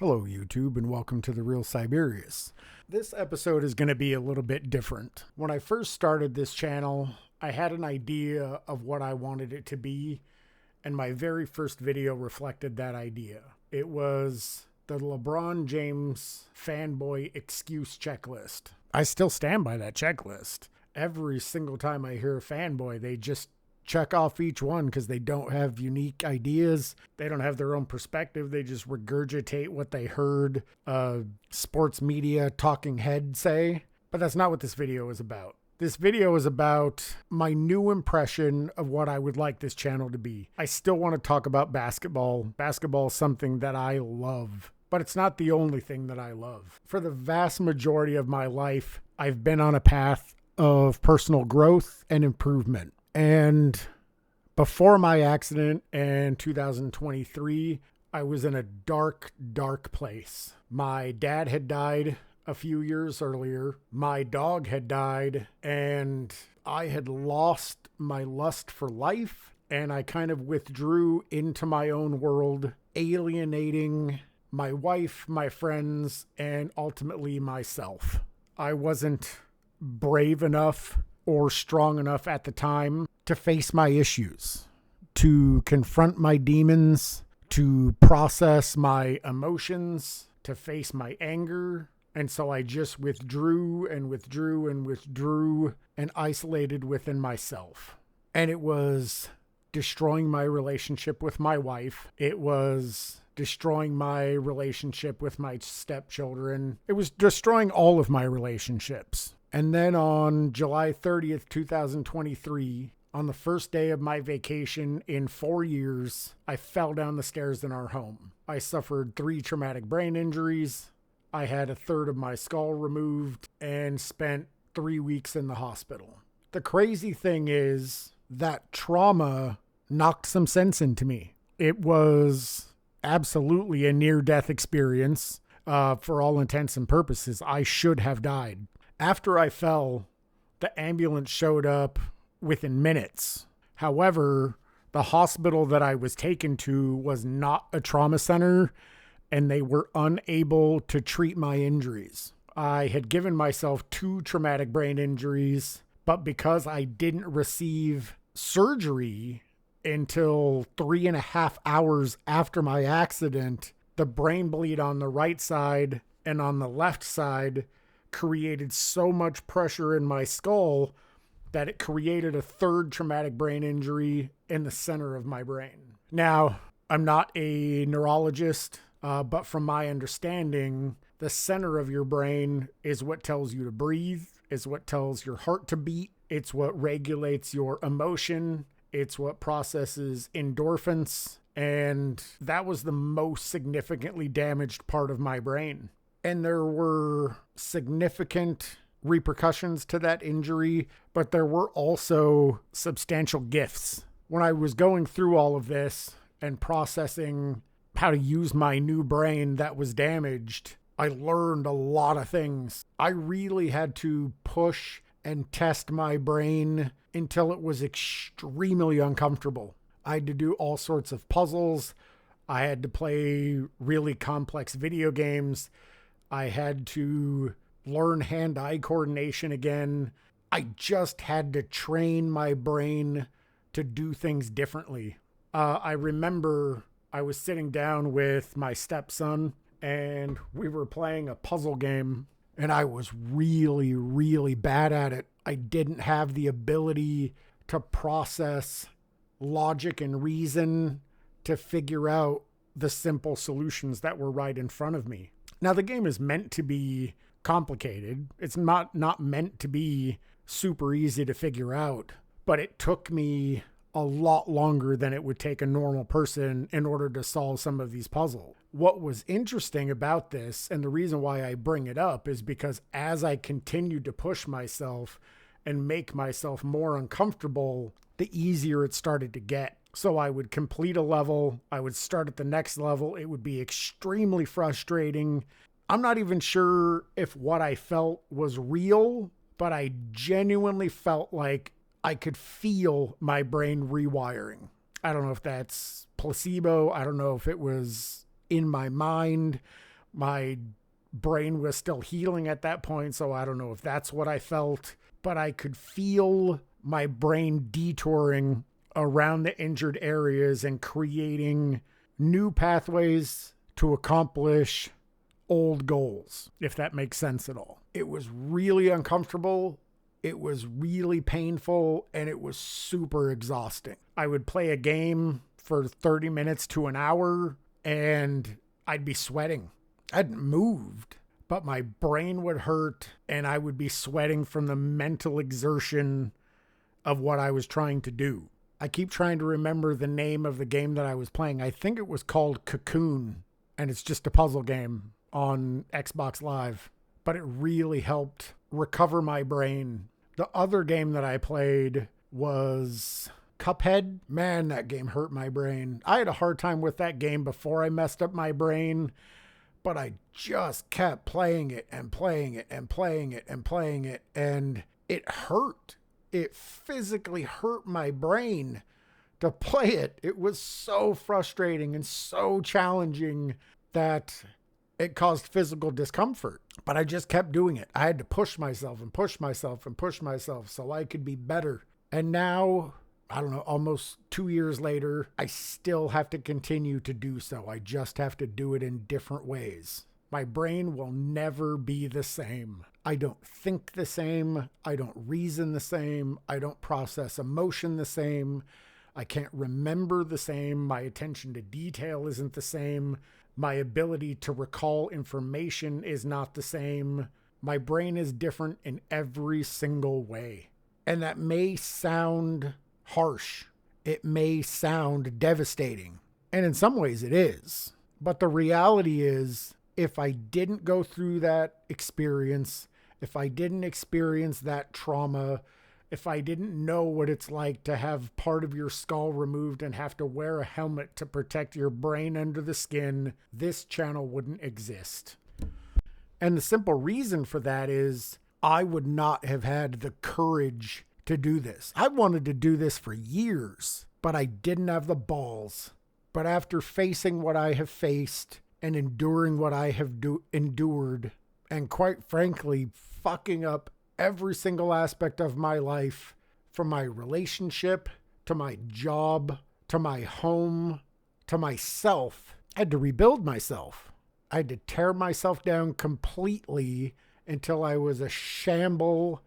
Hello, YouTube, and welcome to The Real Siberius. This episode is going to be a little bit different. When I first started this channel, I had an idea of what I wanted it to be, and my very first video reflected that idea. It was the LeBron James fanboy excuse checklist. I still stand by that checklist. Every single time I hear a fanboy, they just check off each one because they don't have unique ideas. They don't have their own perspective. They just regurgitate what they heard sports media talking head say. But that's not what this video is about. This video is about my new impression of what I would like this channel to be. I still want to talk about basketball. Basketball is something that I love, but it's not the only thing that I love. For the vast majority of my life, I've been on a path of personal growth and improvement. And before my accident in 2023, I was in a dark, dark place. My dad had died a few years earlier. My dog had died, and I had lost my lust for life. And I kind of withdrew into my own world, alienating my wife, my friends, and ultimately myself. I wasn't brave enough or strong enough at the time to face my issues, to confront my demons, to process my emotions, to face my anger. And so I just withdrew and isolated within myself. And it was destroying my relationship with my wife. It was destroying my relationship with my stepchildren. It was destroying all of my relationships. And then on July 30th, 2023, on the first day of my vacation in 4 years, I fell down the stairs in our home. I suffered 3 traumatic brain injuries. I had a third of my skull removed and spent 3 weeks in the hospital. The crazy thing is that trauma knocked some sense into me. It was absolutely a near-death experience. For all intents and purposes, I should have died. After I fell, the ambulance showed up within minutes. However, the hospital that I was taken to was not a trauma center, and they were unable to treat my injuries. I had given myself 2 traumatic brain injuries, but because I didn't receive surgery until 3.5 hours after my accident, the brain bleed on the right side and on the left side created so much pressure in my skull that it created a third traumatic brain injury in the center of my brain. Now, I'm not a neurologist, but from my understanding, the center of your brain is what tells you to breathe, is what tells your heart to beat, it's what regulates your emotion, it's what processes endorphins, and that was the most significantly damaged part of my brain. And there were significant repercussions to that injury, but there were also substantial gifts. When I was going through all of this and processing how to use my new brain that was damaged, I learned a lot of things. I really had to push and test my brain until it was extremely uncomfortable. I had to do all sorts of puzzles. I had to play really complex video games. I had to learn hand-eye coordination again. I just had to train my brain to do things differently. I remember I was sitting down with my stepson and we were playing a puzzle game, and I was really, really bad at it. I didn't have the ability to process logic and reason to figure out the simple solutions that were right in front of me. Now, the game is meant to be complicated. It's not meant to be super easy to figure out, but it took me a lot longer than it would take a normal person in order to solve some of these puzzles. What was interesting about this, and the reason why I bring it up, is because as I continued to push myself and make myself more uncomfortable, the easier it started to get. So I would complete a level, I would start at the next level, it would be extremely frustrating. I'm not even sure if what I felt was real, but I genuinely felt like I could feel my brain rewiring. I don't know if that's placebo. I don't know if it was in my mind, My brain was still healing at that point, so I don't know if that's what I felt, but I could feel my brain detouring around the injured areas and creating new pathways to accomplish old goals, if that makes sense at all. It was really uncomfortable. It was really painful, and it was super exhausting. I would play a game for 30 minutes to an hour, and I'd be sweating. I hadn't moved, but my brain would hurt, and I would be sweating from the mental exertion of what I was trying to do. I keep trying to remember the name of the game that I was playing. I think it was called Cocoon, and it's just a puzzle game on Xbox Live, but it really helped recover my brain. The other game that I played was Cuphead. Man, that game hurt my brain. I had a hard time with that game before I messed up my brain, but I just kept playing it and playing it and playing it and playing it, and it hurt. It physically hurt my brain to play it. It was so frustrating and so challenging that it caused physical discomfort. But I just kept doing it. I had to push myself and push myself and push myself so I could be better. And now, I don't know, almost 2 years later, I still have to continue to do so. I just have to do it in different ways. My brain will never be the same. I don't think the same. I don't reason the same. I don't process emotion the same. I can't remember the same. My attention to detail isn't the same. My ability to recall information is not the same. My brain is different in every single way. And that may sound harsh. It may sound devastating. And in some ways it is. But the reality is, if I didn't go through that experience, if I didn't experience that trauma, if I didn't know what it's like to have part of your skull removed and have to wear a helmet to protect your brain under the skin, this channel wouldn't exist. And the simple reason for that is I would not have had the courage to do this. I wanted to do this for years, but I didn't have the balls. But after facing what I have faced and enduring what I have endured, and quite frankly, fucking up every single aspect of my life, from my relationship, to my job, to my home, to myself, I had to rebuild myself. I had to tear myself down completely until I was a shamble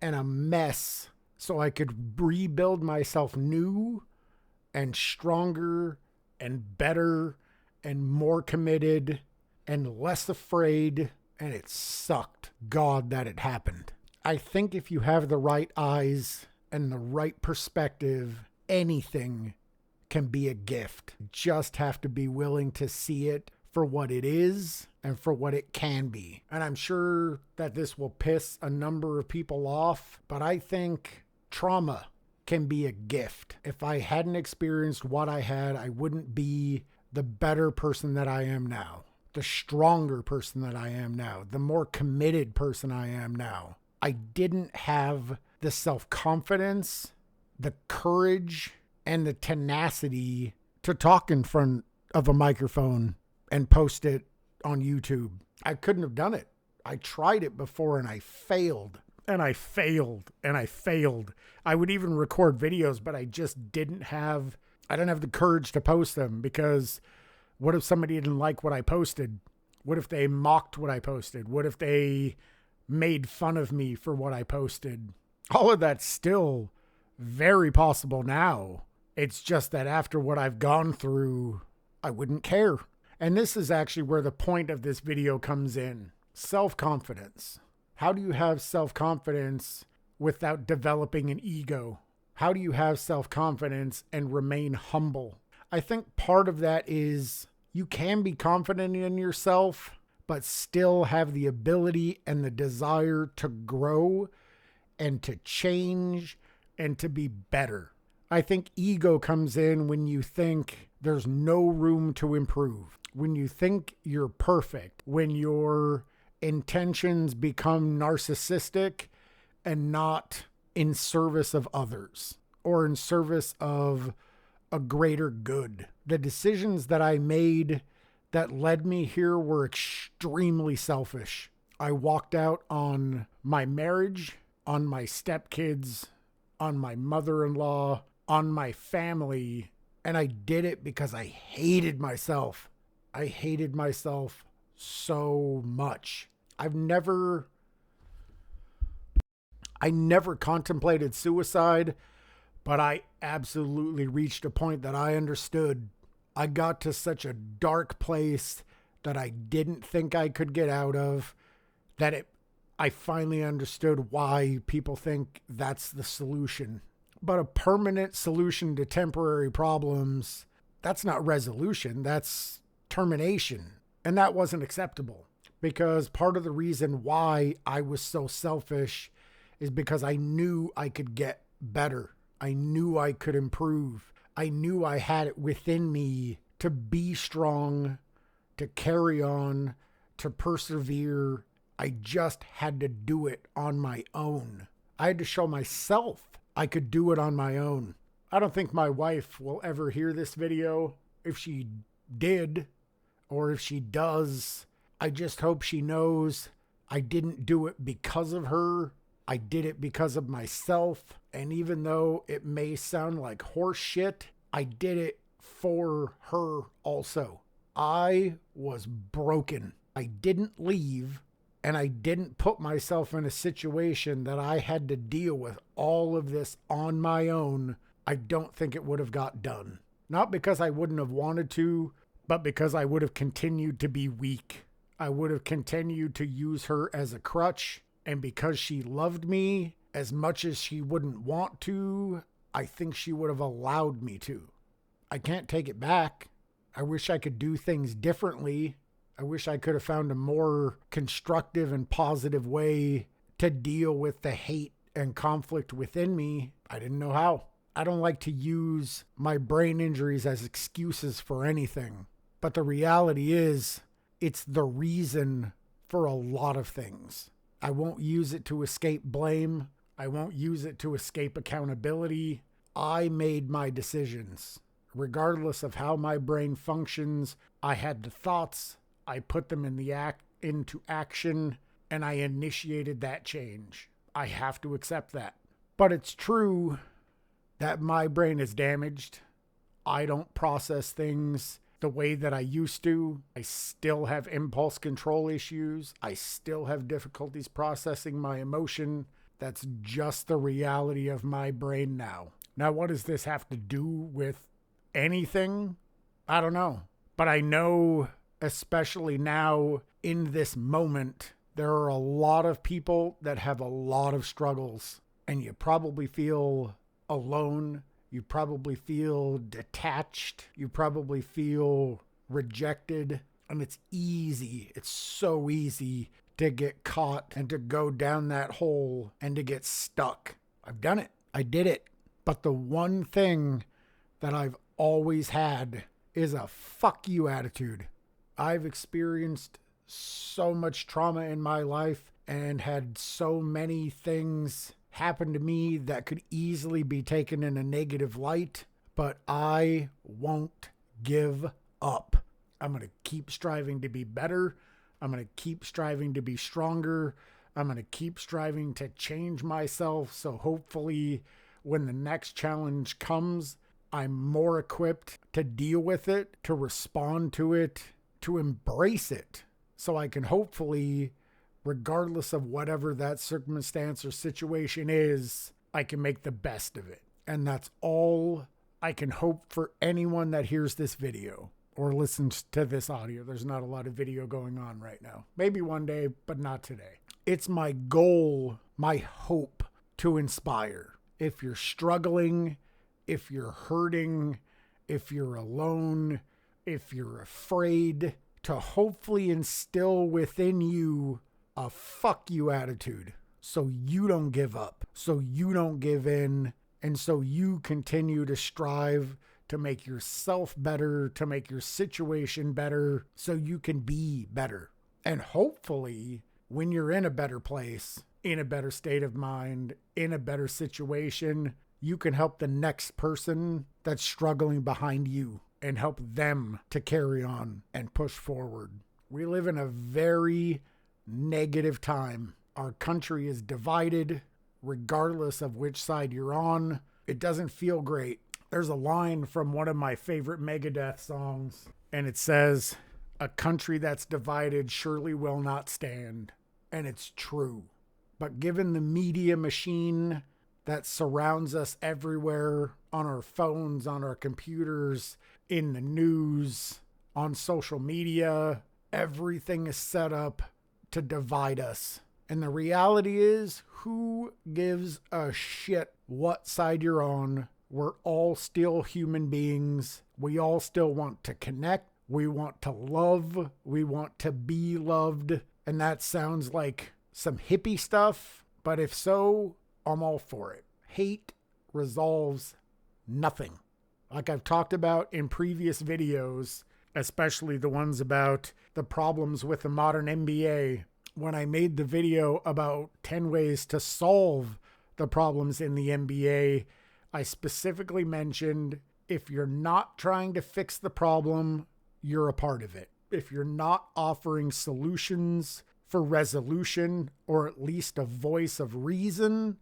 and a mess, so I could rebuild myself new and stronger and better and more committed and less afraid, and it sucked. God, that it happened. I think if you have the right eyes and the right perspective, anything can be a gift. You just have to be willing to see it for what it is and for what it can be. And I'm sure that this will piss a number of people off, but I think trauma can be a gift. If I hadn't experienced what I had, I wouldn't be the better person that I am now, the stronger person that I am now, the more committed person I am now. I didn't have the self-confidence, the courage, and the tenacity to talk in front of a microphone and post it on YouTube. I couldn't have done it. I tried it before and I failed. And I failed. And I failed. I would even record videos, but I just didn't have the courage to post them, because what if somebody didn't like what I posted? What if they mocked what I posted? What if they made fun of me for what I posted? All of that's still very possible now. It's just that after what I've gone through, I wouldn't care. And this is actually where the point of this video comes in. Self-confidence. How do you have self-confidence without developing an ego? How do you have self-confidence and remain humble? I think part of that is you can be confident in yourself, but still have the ability and the desire to grow and to change and to be better. I think ego comes in when you think there's no room to improve, when you think you're perfect, when your intentions become narcissistic and not in service of others or in service of a greater good. The decisions that I made that led me here were extremely selfish. I walked out on my marriage, on my stepkids, on my mother-in-law, on my family, and I did it because I hated myself. I hated myself so much. I never contemplated suicide, but I absolutely reached a point that I understood. I got to such a dark place that I didn't think I could get out of, I finally understood why people think that's the solution. But a permanent solution to temporary problems, that's not resolution, that's termination. And that wasn't acceptable, because part of the reason why I was so selfish is because I knew I could get better. I knew I could improve. I knew I had it within me to be strong, to carry on, to persevere. I just had to do it on my own. I had to show myself I could do it on my own. I don't think my wife will ever hear this video. If she did, or if she does, I just hope she knows I didn't do it because of her. I did it because of myself. And even though it may sound like horse shit, I did it for her also. I was broken. I didn't leave, and I didn't put myself in a situation that I had to deal with all of this on my own. I don't think it would have got done. Not because I wouldn't have wanted to, but because I would have continued to be weak. I would have continued to use her as a crutch. And because she loved me as much as she wouldn't want to, I think she would have allowed me to. I can't take it back. I wish I could do things differently. I wish I could have found a more constructive and positive way to deal with the hate and conflict within me. I didn't know how. I don't like to use my brain injuries as excuses for anything. But the reality is, it's the reason for a lot of things. I won't use it to escape blame. I won't use it to escape accountability. I made my decisions. Regardless of how my brain functions, I had the thoughts, I put them into action, and I initiated that change. I have to accept that. But it's true that my brain is damaged. I don't process things the way that I used to. I still have impulse control issues. I still have difficulties processing my emotion. That's just the reality of my brain now. Now, what does this have to do with anything? I don't know. But I know, especially now in this moment, there are a lot of people that have a lot of struggles, and you probably feel alone. You probably feel detached. You probably feel rejected. And it's easy. It's so easy to get caught and to go down that hole and to get stuck. I've done it. I did it. But the one thing that I've always had is a fuck you attitude. I've experienced so much trauma in my life and had so many things happen to me that could easily be taken in a negative light, but I won't give up. I'm going to keep striving to be better. I'm going to keep striving to be stronger. I'm going to keep striving to change myself, so hopefully when the next challenge comes, I'm more equipped to deal with it, to respond to it, to embrace it, so I can hopefully, regardless of whatever that circumstance or situation is, I can make the best of it. And that's all I can hope for anyone that hears this video or listens to this audio. There's not a lot of video going on right now. Maybe one day, but not today. It's my goal, my hope to inspire. If you're struggling, if you're hurting, if you're alone, if you're afraid, to hopefully instill within you a fuck you attitude, so you don't give up, so you don't give in, and so you continue to strive to make yourself better, to make your situation better, so you can be better. And hopefully, when you're in a better place, in a better state of mind, in a better situation, you can help the next person that's struggling behind you. and help them to carry on and push forward. We live in a very negative time. Our country is divided regardless of which side you're on. It doesn't feel great. There's a line from one of my favorite Megadeth songs, and it says, "A country that's divided surely will not stand." And it's true. But given the media machine that surrounds us everywhere, on our phones, on our computers, in the news, on social media, everything is set up to divide us. And the reality is, who gives a shit what side you're on? We're all still human beings. We all still want to connect. We want to love. We want to be loved. And that sounds like some hippie stuff, but if so, I'm all for it. Hate resolves nothing. Like I've talked about in previous videos, especially the ones about the problems with the modern NBA, when I made the video about 10 ways to solve the problems in the NBA, I specifically mentioned if you're not trying to fix the problem, you're a part of it. If you're not offering solutions for resolution, or at least a voice of reason,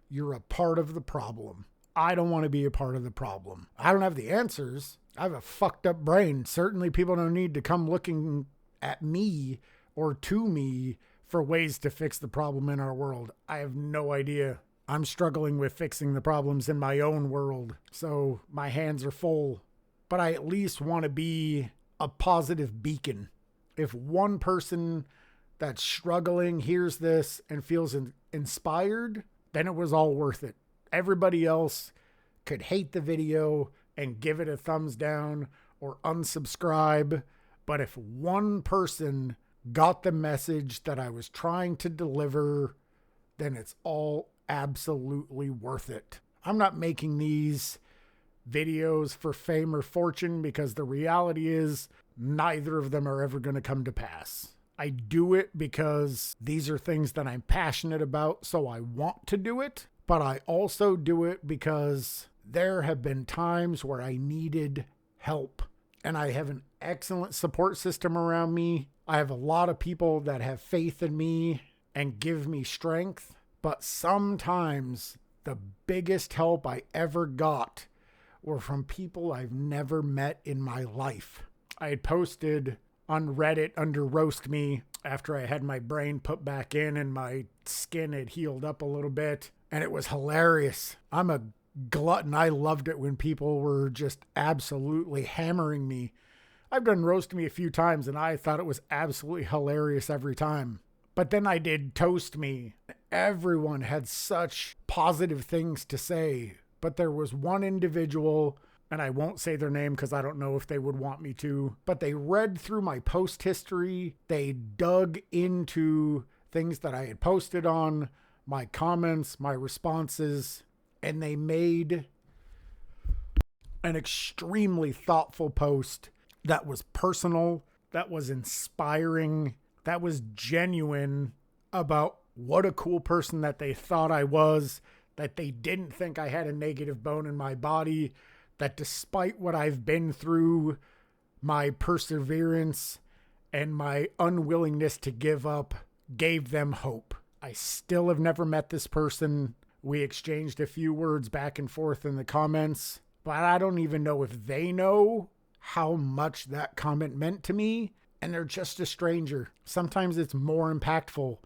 you're a part of the problem. I don't want to be a part of the problem. I don't have the answers. I have a fucked up brain. Certainly people don't need to come looking at me or to me for ways to fix the problem in our world. I have no idea. I'm struggling with fixing the problems in my own world, so my hands are full. But I at least want to be a positive beacon. If one person that's struggling hears this and feels inspired, then it was all worth it. Everybody else could hate the video and give it a thumbs down or unsubscribe. But if one person got the message that I was trying to deliver, then it's all absolutely worth it. I'm not making these videos for fame or fortune, because the reality is neither of them are ever going to come to pass. I do it because these are things that I'm passionate about, so I want to do it. But I also do it because there have been times where I needed help. And I have an excellent support system around me. I have a lot of people that have faith in me and give me strength. But sometimes the biggest help I ever got were from people I've never met in my life. I had posted on Reddit under Roast Me after I had my brain put back in and my skin had healed up a little bit. And it was hilarious. I'm a glutton. I loved it when people were just absolutely hammering me. I've done Roast Me a few times and I thought it was absolutely hilarious every time. But then I did Toast Me. Everyone had such positive things to say. But there was one individual, and I won't say their name because I don't know if they would want me to, but they read through my post history. They dug into things that I had posted on, my comments, my responses, and they made an extremely thoughtful post that was personal, that was inspiring, that was genuine about what a cool person that they thought I was, that they didn't think I had a negative bone in my body, that despite what I've been through, my perseverance and my unwillingness to give up gave them hope. I still have never met this person. We exchanged a few words back and forth in the comments, but I don't even know if they know how much that comment meant to me, and they're just a stranger. Sometimes it's more impactful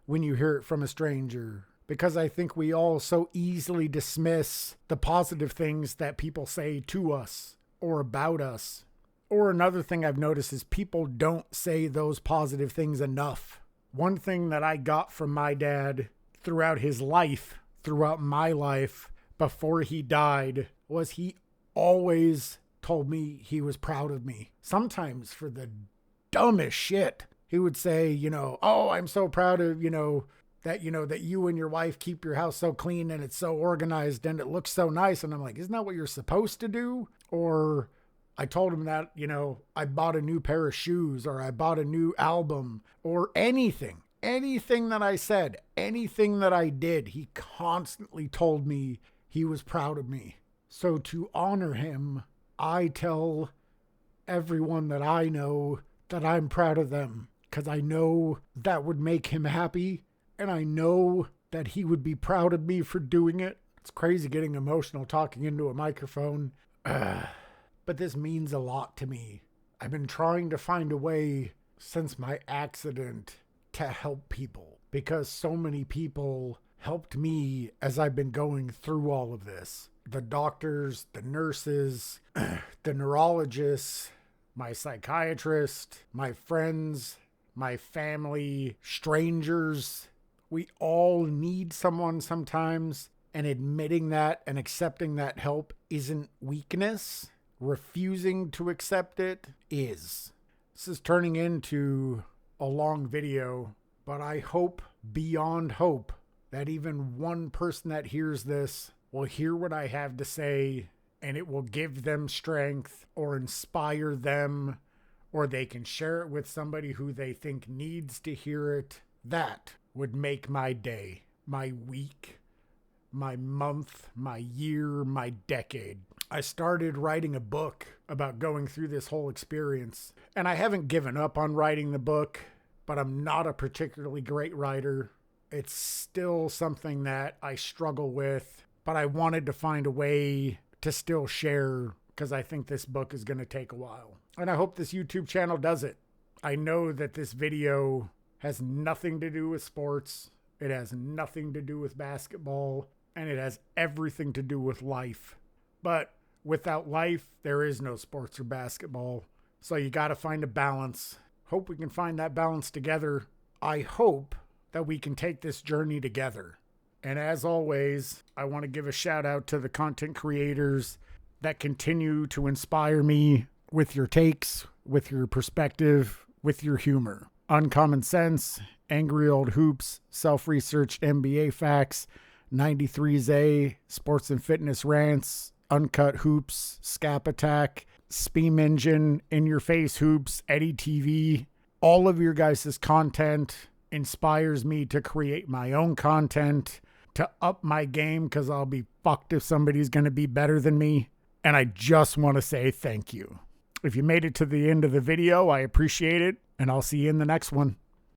when you hear it from a stranger, because I think we all so easily dismiss the positive things that people say to us or about us. Or another thing I've noticed is people don't say those positive things enough. One thing that I got from my dad throughout his life, throughout my life, before he died, was he always told me he was proud of me. Sometimes for the dumbest shit. He would say, oh, I'm so proud of, that you and your wife keep your house so clean and it's so organized and it looks so nice. And I'm like, isn't that what you're supposed to do? Or I told him that, I bought a new pair of shoes, or I bought a new album, or anything that I said, anything that I did, he constantly told me he was proud of me. So to honor him, I tell everyone that I know that I'm proud of them, because I know that would make him happy, and I know that he would be proud of me for doing it. It's crazy getting emotional talking into a microphone, but this means a lot to me. I've been trying to find a way since my accident to help people, because so many people helped me as I've been going through all of this. The doctors, the nurses, the neurologists, my psychiatrist, my friends, my family, strangers. We all need someone sometimes, and admitting that and accepting that help isn't weakness. Refusing to accept it is. This is turning into a long video, but I hope beyond hope that even one person that hears this will hear what I have to say, and it will give them strength or inspire them, or they can share it with somebody who they think needs to hear it. That would make my day, my week, my month, my year, my decade. I started writing a book about going through this whole experience, and I haven't given up on writing the book, but I'm not a particularly great writer. It's still something that I struggle with, but I wanted to find a way to still share, because I think this book is going to take a while. And I hope this YouTube channel does it. I know that this video has nothing to do with sports. It has nothing to do with basketball, and it has everything to do with life. But without life, there is no sports or basketball. So you got to find a balance. Hope we can find that balance together. I hope that we can take this journey together. And as always, I want to give a shout out to the content creators that continue to inspire me with your takes, with your perspective, with your humor. Uncommon Sense, Angry Old Hoops, Self-Research NBA Facts, 93Z, Sports and Fitness Rants, Uncut Hoops, Scap Attack, Speam Engine, In Your Face Hoops, Eddie TV. All of your guys' content inspires me to create my own content, to up my game, because I'll be fucked if somebody's going to be better than me. And I just want to say thank you. If you made it to the end of the video, I appreciate it, and I'll see you in the next one.